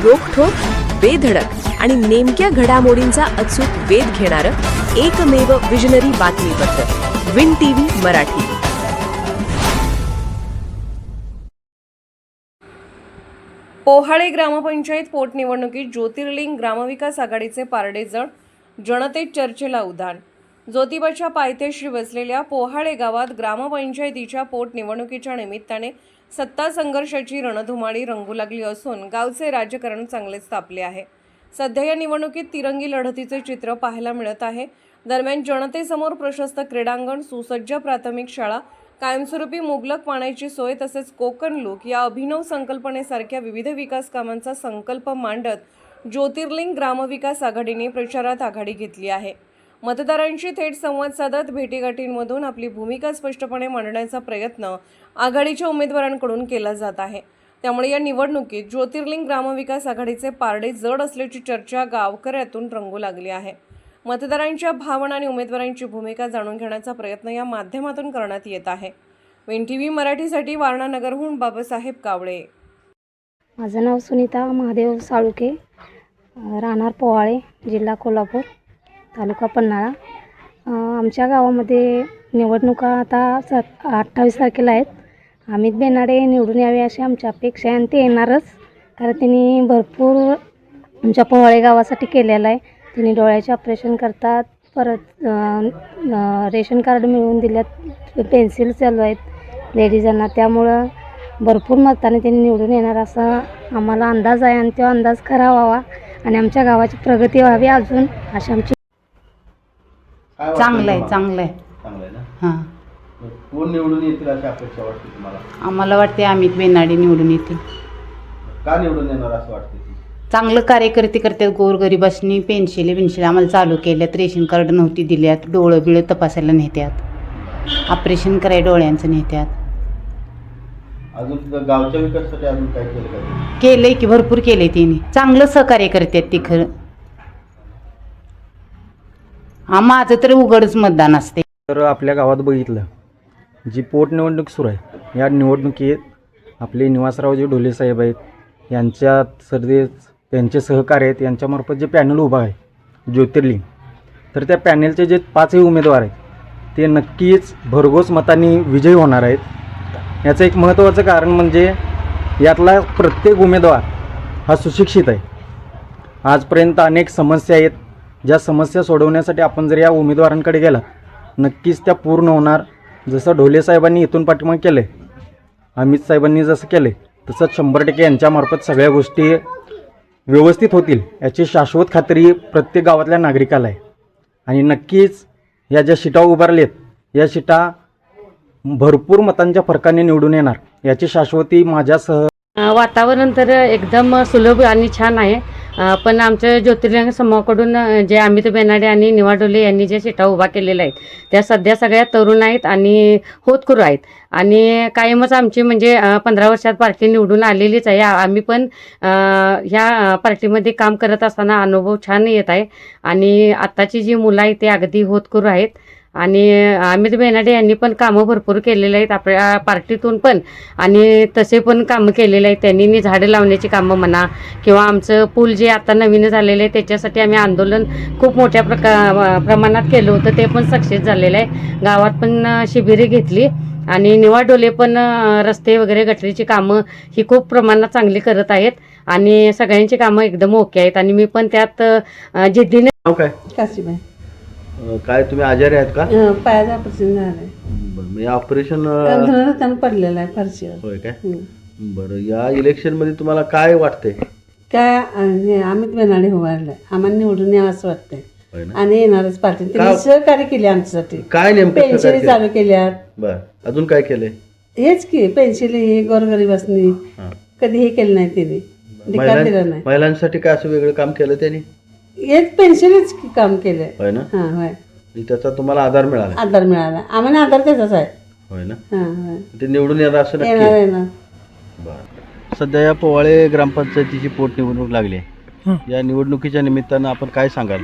रोखठोक, बेधडक आणि नेमक्या घडामोडींचा अचूक वेध घेणारं एकमेव विजनरी बातमीपत्र विन टीव्ही मराठी. पोहाळे ग्रामपंचायत पोटनिवडणुकीत ज्योतिर्लिंग ग्रामविकास आघाडीचे पारडे जड, जनतेत चर्चेला उधाण. ज्योतिबाच्या पायथ्याशी वसलेल्या पोहाळे गावात ग्रामपंचायतीच्या पोटनिवडणुकीच्या निमित्ताने सत्ता संघर्षाची रणधुमाळी रंगू लागली असून गावचे राजकारण चांगलेच तापले आहे. सध्या या निवडणुकीत तिरंगी लढतीचे चित्र पाहायला मिळत आहे. दरम्यान जनतेसमोर प्रशस्त क्रीडांगण, सुसज्ज प्राथमिक शाळा, कायमस्वरूपी मुबलक पाण्याची सोय तसेच कोकण लूक या अभिनव संकल्पनेसारख्या विविध विकास कामांचा संकल्प मांडत ज्योतिर्लिंग ग्रामविकास आघाडीने प्रचारात आघाडी घेतली आहे. मतदारांशी थेट संवाद साधत भेटीगाठींमधून आपली भूमिका स्पष्टपणे मांडण्याचा प्रयत्न आघाडीच्या उमेदवारांकडून केला जात आहे. त्यामुळे या निवडणुकीत ज्योतिर्लिंग ग्रामविकास आघाडीचे पारडे जड असल्याची चर्चा गावकऱ्यातून रंगू लागली आहे. मतदारांच्या भावना आणि उमेदवारांची भूमिका जाणून घेण्याचा प्रयत्न या माध्यमातून करण्यात येत आहे. विन टीव्ही मराठीसाठी वारणा नगरहून बाबासाहेब कावळे. माझं नाव सुनीता महादेव साळुके, राहणार पोहाळे, जिल्हा कोल्हापूर, तालुका पन्हाळा. आमच्या गावामध्ये निवडणुका आता 28 तारखेला आहेत. अमित बेनाडे निवडून यावे अशी आमची अपेक्षा आहे आणि ते येणारच, कारण त्यांनी भरपूर आमच्या पोहाळे गावासाठी केलेलं आहे. त्यांनी डोळ्याचे ऑपरेशन करतात, परत रेशन कार्ड मिळवून दिल्यात, पेन्सिल चालू आहेत लेडीजांना. त्यामुळं भरपूर मताने त्यांनी निवडून येणार असा आम्हाला अंदाज आहे आणि तो अंदाज खरा व्हावा आणि आमच्या गावाची प्रगती व्हावी अजून अशी आमची. चांगलं आहे ना. हां, कोण निवडून येतील अशी अपेक्षा वाटते तुम्हाला? आम्हाला वाटते अमित बेनाडे निवडून येतील. का निवडून येणार असं वाटते? चांगलं कार्यकर्ते करतात. गोरगरिबासनी पेन्शिल आम्हाला चालू केल्यात, रेशन कार्ड नव्हती दिल्यात, डोळं बिळं तपासायला नेत्यात, ऑपरेशन कराय डोळ्यांचं नेत्यात. अजून तुझं गावच्या विकासासाठी अजून काय केलं का? केलंय की, भरपूर केलंय त्यांनी. चांगलं सहकार्य करतात ते खरं. माझं तर उघडच मतदान असते. तर आपल्या गावात बघितलं जी पोटनिवडणूक सुरू आहे, या निवडणुकीत आपले निवासरावजी ढोले साहेब आहेत, यांच्या त्यांचे सहकारी आहेत, यांच्यामार्फत जे पॅनल उभा आहे ज्योतिर्लिंग, तर त्या पॅनलचे जे 5 उमेदवार आहेत ते नक्कीच भरघोस मतांनी विजयी होणार आहेत. याचं एक महत्त्वाचं कारण म्हणजे यातला प्रत्येक उमेदवार हा सुशिक्षित आहे. आजपर्यंत अनेक समस्या आहेत, ज्या समस्या सोडवण्यासाठी आपण जर या उमेदवारांकडे गेला नक्कीच त्या पूर्ण होणार. जसं ढोले साहेबांनी इथून पाठीमागे केलं आहे, अमित साहेबांनी जसं केलं आहे, तसंच 100% यांच्यामार्फत सगळ्या गोष्टी व्यवस्थित होतील याची शाश्वत खात्री प्रत्येक गावातल्या नागरिकाला आहे. आणि नक्कीच या ज्या शिटा उभारलेत या शिटा भरपूर मतांच्या फरकाने निवडून येणार याची शाश्वती माझ्यासह. वातावरण तर एकदम सुलभ आणि छान आहे. पण आमच्या ज्योतिर्लिंग समूहाकडून जे अमित बेनाडे आणि निवा ढोले यांनी जे सीटा उभा केलेल्या आहेत त्या सध्या सगळ्या तरुण आहेत आणि होतकरू आहेत. आणि कायमच आमची म्हणजे 15 वर्षात पार्टी निवडून आलेलीच आहे. आम्ही पण ह्या पार्टीमध्ये काम करत असताना अनुभव छान येत आहे. आणि आत्ताची जी मुलं आहेत ते अगदी होतकरू आहेत. आणि अमित बेनाडे यांनी पण कामं भरपूर केलेले आहेत आपल्या पार्टीतून पण, आणि तसे पण कामं केलेले आहेत त्यांनी. झाडं लावण्याची कामं म्हणा किंवा आमचं पूल जे आता नवीन झालेलं आहे त्याच्यासाठी आम्ही आंदोलन खूप मोठ्या प्रमाणात केलं होतं, ते पण सक्सेस झालेलं आहे. गावात पण शिबिरे घेतली आणि निवा ढोले पण रस्ते वगैरे गटरीची कामं ही खूप प्रमाणात चांगली करत आहेत आणि सगळ्यांची कामं एकदम ओके आहेत. आणि मी पण त्यात जिद्दीने. काय काशीबाई. काय तुम्ही आजारी आहेत का? पायाचं ऑपरेशन झालंय. बरं, म्हणजे ऑपरेशन त्यानं पडलेलं आहे फरशीवर. होय काय? बरं, या इलेक्शन मध्ये तुम्हाला काय वाटतंय? काय अमित बेनाडे उभारलाय, आम्हाला निवडून यावं असं वाटतंय होय ना? आणि येणारच पार्टी. त्यांनी सहकार्य केले आमच्यासाठी. काय नेमकं पेन्शिली चालू केल्या. बरं, अजून काय केलंय? हेच की पेन्शिली हे गोरगरिबासनी कधी हे केलं नाही त्यांनी, अधिकार दिला नाही. महिलांसाठी काय असं वेगळं काम केलं त्यांनी? हेच पेन्शिलीच काम केलंय. होय ना? हां होय. त्याचा तुम्हाला आधार मिळाला? आधार मिळाला आम्हाला, आधार त्याचाच आहे. होय ना? हां होय. ते निवडून येणार असं नक्की? येणार येणार. बरं, सध्या या पोवाळे ग्रामपंचायतीची पोटनिवडणूक लागली आहे. या निवडणुकीच्या निमित्तानं आपण काय सांगाल?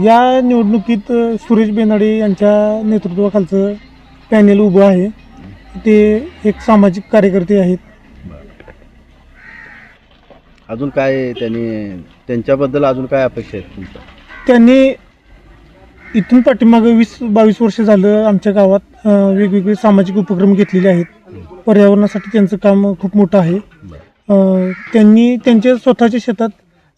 या निवडणुकीत सुरेश बेनाडे यांच्या नेतृत्वाखालचं पॅनेल उभं आहे. ते एक सामाजिक कार्यकर्ते आहेत. अजून काय त्यांच्याबद्दल अजून काय अपेक्षा आहेत तुमच्या? त्यांनी इथून पाठीमागं 20-22 वर्ष झालं आमच्या गावात वेगवेगळे सामाजिक उपक्रम घेतलेले आहेत. पर्यावरणासाठी त्यांचं काम खूप मोठं आहे. त्यांनी त्यांच्या स्वतःच्या शेतात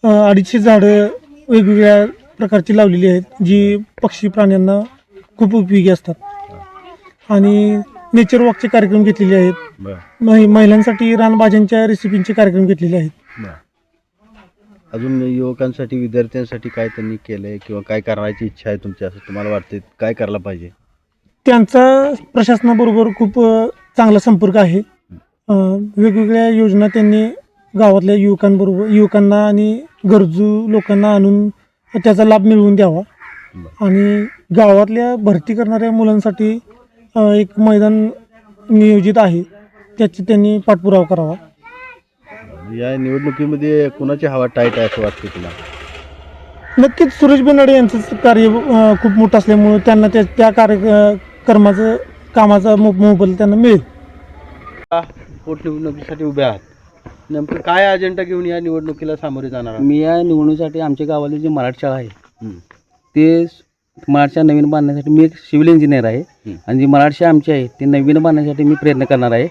250 झाडं वेगवेगळ्या प्रकारची लावलेली आहेत जी पक्षी प्राण्यांना खूप उपयोगी असतात. आणि नेचर वॉकचे कार्यक्रम घेतलेले आहेत. महिलांसाठी रानभाज्यांच्या रेसिपींचे कार्यक्रम घेतलेले आहेत. अजून युवकांसाठी विद्यार्थ्यांसाठी काय त्यांनी केलंय किंवा काय करण्याची इच्छा आहे तुमची, असं तुम्हाला वाटते काय करायला पाहिजे? त्यांचा प्रशासनाबरोबर खूप चांगला संपर्क आहे. वेगवेगळ्या योजना त्यांनी गावातल्या युवकांना आणि गरजू लोकांना आणून त्याचा लाभ मिळवून द्यावा. आणि गावातल्या भरती करणाऱ्या मुलांसाठी एक मैदान नियोजित आहे, त्याची त्यांनी पाठपुरावा करावा. या निवडणुकीमध्ये कुणाची हवा टाईट आहे असं वाटतं तुला? नक्कीच सुरेश बेनाडे यांचं कार्य खूप मोठं असल्यामुळं त्यांना त्या कार्यक्रमाचं कामाचा मोबदला त्यांना मिळेल. पोटनिवडणुकीसाठी उभे आहात, नेमकं काय अजेंडा घेऊन या निवडणुकीला सामोरे जाणार आहात? मी या निवडणुकीसाठी आमच्या गावाला जे मराठी शाळा आहे ते मराठी शाळा नवीन बांधण्यासाठी मी एक सिव्हिल इंजिनियर आहे. आणि जी मराठी शाळा आमची आहे ते नवीन बांधण्यासाठी मी प्रयत्न करणार आहे.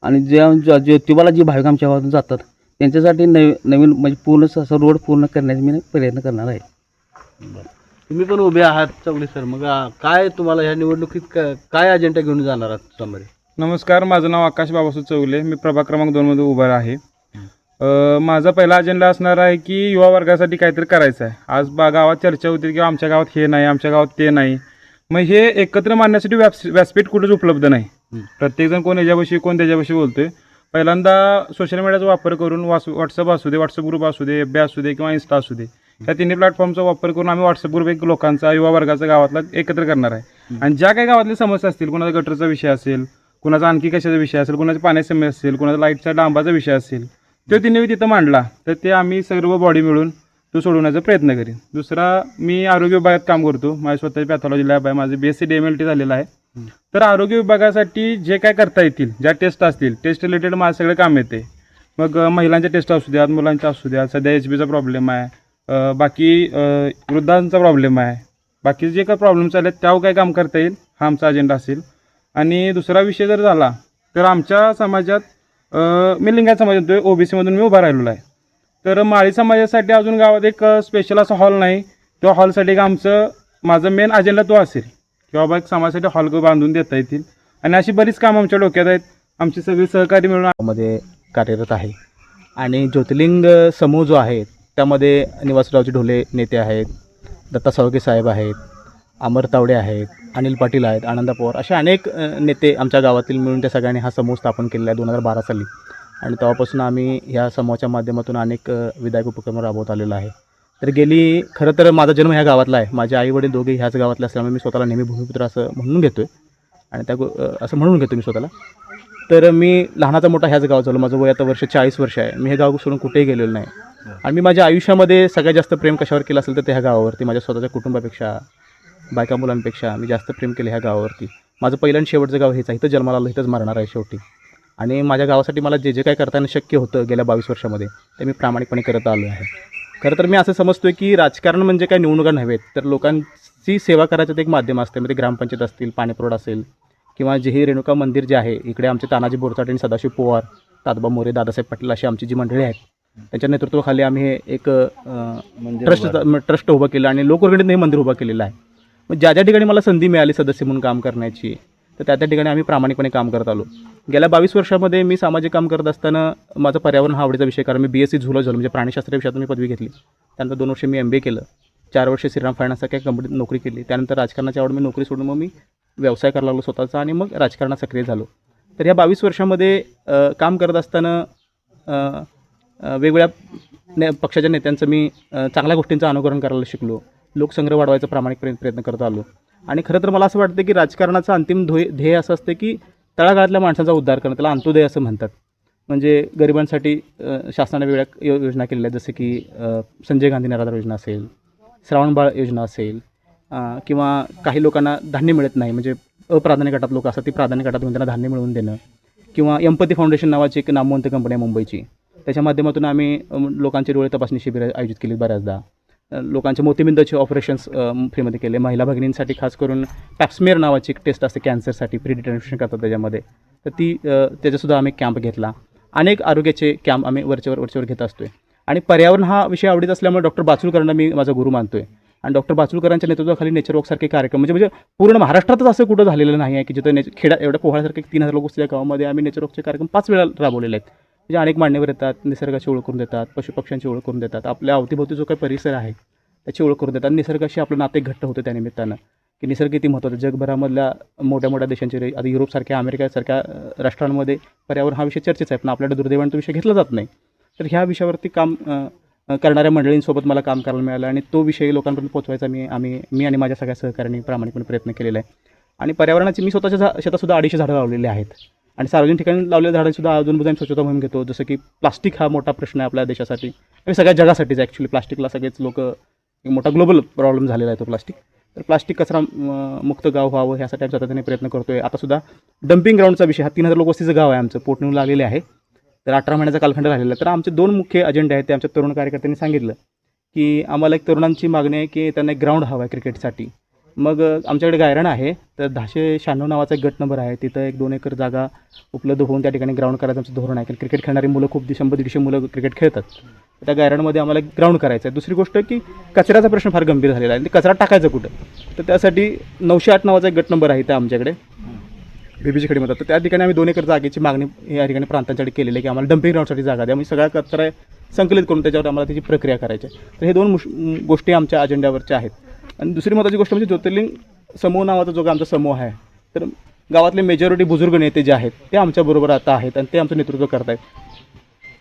आणि ज्योतिबाला जी भाविक आमच्या गावातून जातात त्यांच्यासाठी नवीन म्हणजे पूर्ण असं रोड पूर्ण करण्याचा मी प्रयत्न करणार आहे. तुम्ही पण उभे आहात चौगले सर, मग काय तुम्हाला ह्या निवडणुकीत काय अजेंडा घेऊन जाणार आहात सामोरे? नमस्कार, माझं नाव आकाश बाबासू चौगले, मी प्रभाग क्रमांक 2मध्ये उभा आहे. माझा पहिला अजेंडा असणार आहे की युवा वर्गासाठी काहीतरी करायचं आहे. आज गावात चर्चा होती की आमच्या गावात हे नाही, आमच्या गावात ते नाही. मग हे एकत्र मांडण्यासाठी व्यासपीठ कुठेच उपलब्ध नाही. प्रत्येकजण कोण याच्यापाशी कोण त्याच्यापाशी बोलतोय. पहिल्यांदा सोशल मीडियाचा वापर करून व्हॉट्सअप असू दे, व्हॉट्सअप ग्रुप असू दे, FB असू दे किंवा इन्स्टा असू दे, ह्या तिन्ही प्लॅटफॉर्मचा वापर करून आम्ही व्हॉट्सअप ग्रुप एक लोकांचा युवा वर्गाचा गावातला एकत्र करणार आहे. आणि ज्या काही गावातल्या समस्या असतील, कुणाचा गटरचा विषय असेल, कुणाचा आणखी कशाचा विषय असेल, कुणाचा पाण्याचा समस्या असेल, कुणाचा लाईटचा डांबाचा विषय असेल, तो तिने तिथं मांडला तर ते आम्ही सर्व बॉडी मिळून तो सोडवण्याचा प्रयत्न करेन. दुसरा, मी आरोग्य विभागात काम करतो. माझी स्वतःची पॅथॉलॉजी लॅब आहे, माझे BSc DMLT झालेलं आहे. तर आरोग्य विभागासाठी जे काय करता येतील, ज्या टेस्ट असतील, टेस्ट रिलेटेड माझं सगळं काम येते. मग महिलांच्या टेस्ट असू द्यात, मुलांच्या असू द्यात, सध्या HBचा प्रॉब्लेम आहे, बाकी वृद्धांचा प्रॉब्लेम आहे, बाकी जे काय प्रॉब्लेम्स आले त्यावर काय काम करता येईल हा आमचा अजेंडा असेल. आणि दुसरा विषय जर झाला तर आमच्या समाजात मी लिंगायत समाज येतो, OBCमधून मी उभा राहिलेलो आहे. तर माळी समाजासाठी अजून गावात एक स्पेशल असा हॉल नाही. त्या हॉलसाठी एक माझं मेन अजेंडा तो असेल की बाबा एक समाजासाठी हॉल बांधून देता येतील. आणि अशी बरीच कामं आमच्या डोक्यात आहेत. आमचे सगळे सहकारी मिळून मध्ये कार्यरत आहे. आणि ज्योतिर्लिंग समूह जो आहे त्यामध्ये निवासरावजी ढोले नेते आहेत, दत्ता साळुंखे साहेब आहेत, अमर तावडे आहेत, अनिल पाटील आहेत, आनंदा पवार, असे अनेक नेते आमच्या गावातील मिळून त्या सगळ्यांनी हा समूह स्थापन केलेला आहे 2012 साली. आणि तेव्हापासून आम्ही ह्या समूहाच्या माध्यमातून अनेक विधायक उपक्रम राबवत आलेलो आहे. तर खरं तर माझा जन्म ह्या गावातला आहे. माझे आई वडील दोघे ह्याच गावातले असल्यामुळे मी स्वतःला नेहमी भूमिपुत्र असं म्हणून घेतो आहे. आणि असं म्हणून घेतो मी स्वतःला. तर मी लहानाचा मोठा ह्याच गावात झालो. माझं वय आता 40 वर्ष आहे. मी हे गाव सोडून कुठेही गेलेलो नाही. आणि मी माझ्या आयुष्यामध्ये सगळ्यात जास्त प्रेम कशावर केलं असेल तर ते ह्या गावावरती, माझ्या स्वतःच्या कुटुंबापेक्षा, बायका मुलांपेक्षा मी जास्त प्रेम केलं ह्या गावावरती. माझं पहिलं आणि शेवटचं गाव हेच आहे. इथं जन्माला आलं, इथंच मारणार आहे शेवटी. आणि माझ्या गावासाठी मला जे काय करता येणं शक्य होतं गेल्या 22 वर्षामध्ये ते मी प्रामाणिकपणे करत आलो आहे. खरं तर मी असं समजतो की राजकारण म्हणजे काय निवडणुका नव्हेत, तर लोकांची सेवा करायचं ते एक माध्यम असते. म्हणजे ग्रामपंचायत असतील, पाणीपुरवठा असेल, किंवा जे हे रेणुका मंदिर जे आहे इकडे आमचे तानाजी बोरचाटे आणि सदाशिव पवार, तातबा मोरे, दादासाहेब पाटील अशी आमची जी मंडळी आहेत त्यांच्या नेतृत्वाखाली आम्ही हे एक ट्रस्ट उभं केलं आणि लोकवर्गणीतून हे मंदिर उभं केलेलं आहे. मग ज्या ठिकाणी मला संधी मिळाली सदस्य म्हणून काम करण्याची, तर त्या ठिकाणी आम्ही प्रामाणिकपणे काम करत आलो. गेल्या 22 वर्षामध्ये मी सामाजिक काम करत असताना माझा पर्यावरण हा आवडीचा विषय, कारण मी BSc झुलॉजी म्हणजे प्राणीशास्त्र विषयातून मी पदवी घेतली. त्यानंतर 2 वर्ष मी MBA केलं, 4 वर्ष श्रीराम फायनान्स काही कंपनीत नोकरी केली. त्यानंतर राजकारणाच्या आवड मी नोकरी सोडून मग मी व्यवसाय करायला लागलो स्वतःचा आणि मग राजकारणात सक्रिय झालो. तर ह्या 22 वर्षामध्ये काम करत असताना वेगवेगळ्या पक्षाच्या नेत्यांचं मी चांगल्या गोष्टींचं अनुकरण करायला शिकलो. लोकसंग्रह वाढवायचा प्रामाणिक प्रयत्न करत आलो. आणि खरं तर मला असं वाटतं की राजकारणाचं अंतिम ध्येय असं असतं की तळागाळातल्या माणसांचा उद्धार करणं, त्याला अंत्योदय असं म्हणतात. म्हणजे गरिबांसाठी शासनाने वेगळ्या योजना केलेल्या आहेत, जसं की संजय गांधी निराधार योजना असेल, श्रावणबाळ योजना असेल, किंवा काही लोकांना धान्य मिळत नाही, म्हणजे अप्राधान्य गटात लोक असतात, ती प्राधान्य गटात घेऊन त्यांना धान्य मिळवून देणं, किंवा एम्पथी फाउंडेशन नावाची एक नामवंत कंपनी आहे मुंबईची, त्याच्या माध्यमातून आम्ही लोकांचे डोळे तपासणी शिबिरं आयोजित केली बऱ्याचदा. लोकांचे मोतीबिंदूचे ऑपरेशन्स फ्रीमध्ये केले. महिला भगिनींसाठी खास करून पॅप्समेअर नावाची एक टेस्ट असते कॅन्सरसाठी, प्री डिटेक्शन करतात त्याच्यामध्ये, तर त्याच्यासुद्धा आम्ही कॅम्प घेतला. अनेक आरोग्याचे कॅम्प आम्ही वरचेवर घेत असतो आहे. आणि पर्यावरण हा विषय आवडीत असल्यामुळे डॉक्टर बाचुलकरांना मी माझा गुरु मानतो आहे. आणि डॉक्टर बाचुलकरांच्या नेतृत्वाखाली नेचर वॉकसारखे कार्यक्रम म्हणजे पूर्ण महाराष्ट्रातच असं कुठं झालेलं नाही आहे की जिथं खेडा एवढ्या पोहाळ्यासारखे 3000 लोक असलेल्या गावामध्ये आम्ही नेचर वॉकचे कार्यक्रम 5 वेळा राबवलेले आहेत. म्हणजे अनेक मान्यवर येतात, निसर्गाची ओळख करून देतात, पशुपक्ष्यांची ओळख करून देतात, आपल्या अवतीभोवती जो काही परिसर आहे त्याची ओळख करून देतात. निसर्गाशी आपलं नाते घट्ट होतं त्या निमित्तानं, की निसर्ग किती महत्त्वाचं. जगभरामधल्या मोठ्या मोठ्या देशांचे आता युरोपसारख्या अमेरिकेसारख्या राष्ट्रांमध्ये पर्यावरण हा विषय चर्चेचा आहे, पण आपल्याकडे दुर्दैवाने तो विषय घेतला जात नाही. तर ह्या विषयावरती काम करणाऱ्या मंडळींसोबत मला काम करायला मिळालं आणि तो विषय लोकांपर्यंत पोहोचवायचा मी आणि माझ्या सगळ्या सहकाऱ्यांनी प्रामाणिकपणे प्रयत्न केलेला आहे. आणि पर्यावरणाची मी स्वतःच्या शेतातसुद्धा 250 झाडं लावलेली आहेत. आणि सार्वजनिक ठिकाणी लावलेल्या झाडांसुद्धा अजून स्वच्छता मोहीम घेतो. जसं की प्लास्टिक हा मोठा प्रश्न आहे आपल्या देशासाठी आणि सगळ्या जगासाठीच. ॲक्च्युली प्लास्टिकला सगळेच लोक एक मोठा ग्लोबल प्रॉब्लेम झालेला आहे तो प्लास्टिक. तर प्लास्टिक कचरा मुक्त गाव व्हावं ह्यासाठी आम्ही सातत्याने प्रयत्न करतो आहे. आतासुद्धा डम्पिंग ग्राउंडचा विषय हा 3000 लोक वस्तीचं गाव आहे आमचं, पोटनिवडून आलेले आहे. तर 18 महिन्याचा कालखंड राहिलेला आहे. तर आमचे 2 मुख्य अजेंडे आहेत. ते आमच्या तरुण कार्यकर्त्यांनी सांगितलं की आम्हाला एक तरुणांची मागणी आहे की त्यांना एक ग्राउंड हवा आहे क्रिकेटसाठी. मग आमच्याकडे गायरान आहे, तर 1096 नावाचा एक गट नंबर आहे. तिथं 1-2 एकर जागा उपलब्ध होऊन त्या ठिकाणी ग्राउंड करायचं आमचं धोरण आहे. कारण क्रिकेट खेळणारी मुलं खूप 100-150 मुलं क्रिकेट खेळतात. त्या गायरानमध्ये आम्हाला एक ग्राउंड करायचं आहे. दुसरी गोष्ट की कचऱ्याचा प्रश्न फार गंभीर झालेला आहे. कचरा टाकायचा कुठं, तर त्यासाठी 908 नावाचा एक गट नंबर आहे इथं आमच्याकडे बीबीची खडी म्हणतात. तर त्या ठिकाणी आम्ही 2 एकर जागेची मागणी या ठिकाणी प्रांतांसाठी केलेली आहे की आम्हाला डम्पिंग ग्राउंडसाठी जागा द्या. म्हणजे सगळा कचरा संकलित करून त्याच्यावर आम्हाला त्याची प्रक्रिया करायची आहे. तर हे 2 गोष्टी आमच्या अजेंड्यावरच्या आहेत. आणि दुसरी महत्त्वाची गोष्ट म्हणजे ज्योतिर्लिंग समूह नावाचा जो आमचा समूह आहे, तर गावातले मेजॉरिटी बुजुर्ग नेते जे आहेत ते आमच्याबरोबर आता आहेत आणि ते आमचं नेतृत्व करत आहेत.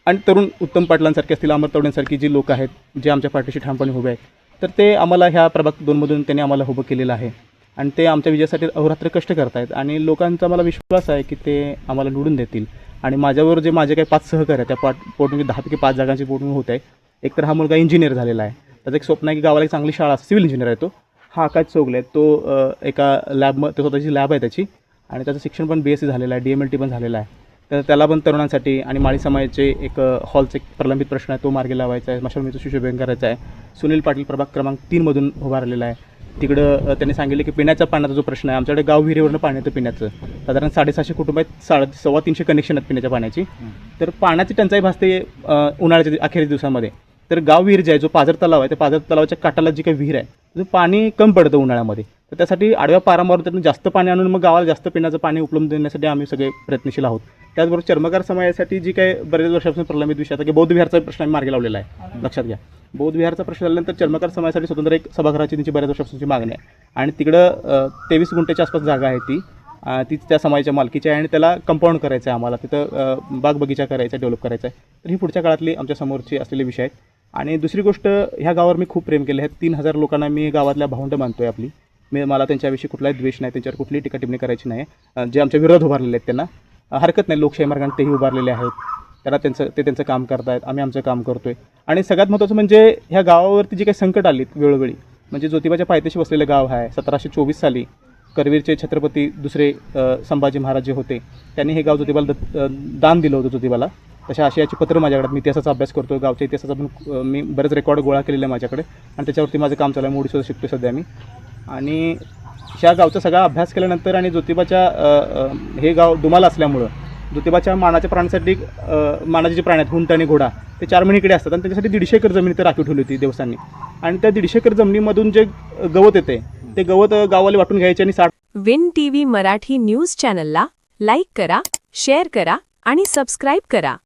आणि तरुण उत्तम पाटलांसारखे असतील, अमर तवडेंसारखी जी लोक आहेत जे आमच्या पाठीशी ठामपणे उभे आहेत, तर ते आम्हाला ह्या प्रभाग 2मधून त्यांनी आम्हाला उभं केलेलं आहे. आणि ते आमच्या विजयासाठी अहोरात्र कष्ट करत आहेत. आणि लोकांचा मला विश्वास आहे की ते आम्हाला निवडून देतील. आणि माझ्यावर जे माझे काही 5 सहकारी आहेत त्या पोटनिवडणुकीत 10 पैकी 5 जागांची पोटनिवडणूक होत आहे. एक तर हा मुलगा इंजिनियर झालेला आहे, त्याचं एक स्वप्न आहे की गावाला एक चांगली शाळा असते, सिव्हिल इंजिनियर आहे तो. हा आकाश चौगले आहे, तो एका लॅबमध्ये स्वतःची लॅब आहे त्याची आणि त्याचं शिक्षण पण BSc झालेलं आहे, DMLT पण झालेलं आहे. तर त्याला पण तरुणांसाठी आणि माळी समाजाचे एक हॉलचा एक प्रलंबित प्रश्न आहे तो मार्गी लावायचा आहे. मशालमीचं सुशोभन करायचं आहे. सुनील पाटील प्रभाग क्रमांक 3मधून उभारलेला आहे. तिकडं त्यांनी सांगितलं की पिण्याच्या पाण्याचा जो प्रश्न आहे, आमच्याकडे गाव विहिरीवरनं पाणी येतं पिण्याचं. साधारण 750 कुटुंब आहेत, 350 कनेक्शन आहेत पिण्याच्या पाण्याची. तर पाण्याची टंचाई भासते उन्हाळ्याच्या अखेरीच्या दिवसामध्ये. तर गाव विहीर जे आहे, जो पाझर तलाव आहे, त्या पाझर तलावाच्या काठाला जी काही विहीर आहे, तर पाणी कमी पडतं उन्हाळ्यामध्ये. तर त्यासाठी आडव्या पारामारून त्यातून जास्त पाणी आणून मग गावाला जास्त पिण्याचं पाणी उपलब्ध देण्यासाठी आम्ही सगळे प्रयत्नशील आहोत. त्याचबरोबर चर्मकार समाजासाठी जी काही बरेच वर्षापासून प्रलंबित विषय आता की बौद्ध विहारचा प्रश्न आम्ही मार्गी लावलेला आहे. लक्षात घ्या, बौद्ध विहारचा प्रश्न झाल्यानंतर चर्मकार समाजासाठी स्वतंत्र एक सभागृहाची त्यांची बऱ्याच वर्षापासूनची मागणी आहे. आणि तिकडं 23 गुंठेच्या आसपास जागा आहे ती त्या समाजाच्या मालकीची आहे आणि त्याला कंपाऊंड करायचं आहे आम्हाला. तिथं बाग बगीचा करायचा, डेव्हलप करायचा आहे. तर ही पुढच्या काळातली आमच्या समोरची असलेले विषय आहेत. आणि दुसरी गोष्ट, ह्या गावावर मी खूप प्रेम केलं आहे. 3000 लोकांना मी गावातल्या भावंड मानतो आहे आपली. मला त्यांच्याविषयी कुठलाही द्वेष नाही, त्यांच्यावर कुठलीही टीका टिप्पणी करायची नाही. जे आमच्या विरोधात उभारलेले आहेत त्यांना हरकत नाही, लोकशाही मार्गाने तेही उभारलेले आहेत. त्यांना त्यांचं काम करतायत, आम्ही आमचं काम करतो आहे. आणि सगळ्यात महत्त्वाचं म्हणजे ह्या गावावरती जी काही संकट आलीत वेळोवेळी, म्हणजे ज्योतिबाच्या पायथ्याशी बसलेलं गाव आहे. 1724 साली करवीरचे छत्रपती दुसरे संभाजी महाराज जे होते, त्यांनी हे गाव ज्योतिबाला दान दिलं होतं ज्योतिबाला. तशा आशयाची पत्र माझ्याकडे, मी इतिहासाचा अभ्यास करतो, गावच्या इतिहासाचा पण मी बरेच रेकॉर्ड गोळा केलेले आहे माझ्याकडे आणि त्याच्यावरती माझं काम चालू आहे. मोडीसुद्धा शिकतो सध्या मी. आणि ह्या गावचा सगळा अभ्यास केल्यानंतर आणि ज्योतिबाच्या हे गाव दुमाला असल्यामुळं ज्योतिबाच्या मानाच्या प्राण्यासाठी मानाचे जे प्राणी आहेत, हुंट आणि घोडा, ते 4 महिन्याकडे असतात आणि त्याच्यासाठी 150 एकर जमीन इथे राखीव ठेवली होती देवस्थाननी. आणि त्या 150 एकर जमिनीमधून जे गवत येते ते गवत गाववाले वाटून घ्यायचे आणि विन TV मराठी न्यूज चॅनलला लाईक करा, शेअर करा आणि सबस्क्राईब करा.